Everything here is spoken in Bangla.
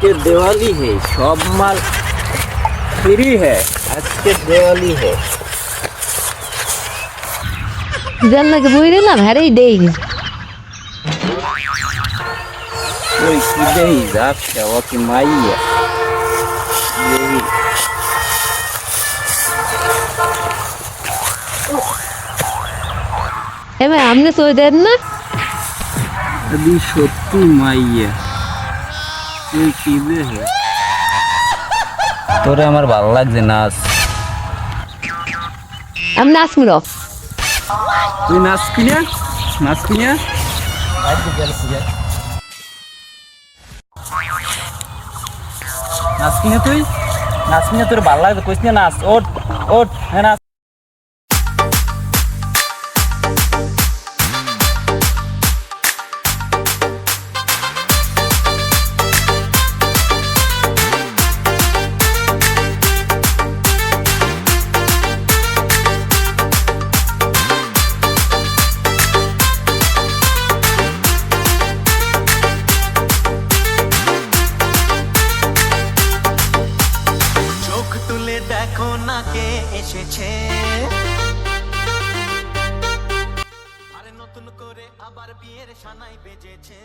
के दिवाली है, सब माल फ्री है। आज के दिवाली है। জানলা কি বইরে না ভারেই দেই कोई सीधे ही जाप सेवा की माई है। यही এমে আমনে সই দেন না अभी सत्तू माई है। कोई सीधे है। তোরে আমার ভালো লাগছে নাচ। আমি নাচমু না তুই নাচবি না? নাচবি না? নাচবি না তুই? নাচবি না? তোর ভালো লাগছে কইস না নাচ। ওঠ ওঠ, হ্যাঁ নাচ। চোখ তুলে দেখো না কে এসেছে, আরে নতুন করে আবার বিয়ের সানাই বেজেছে।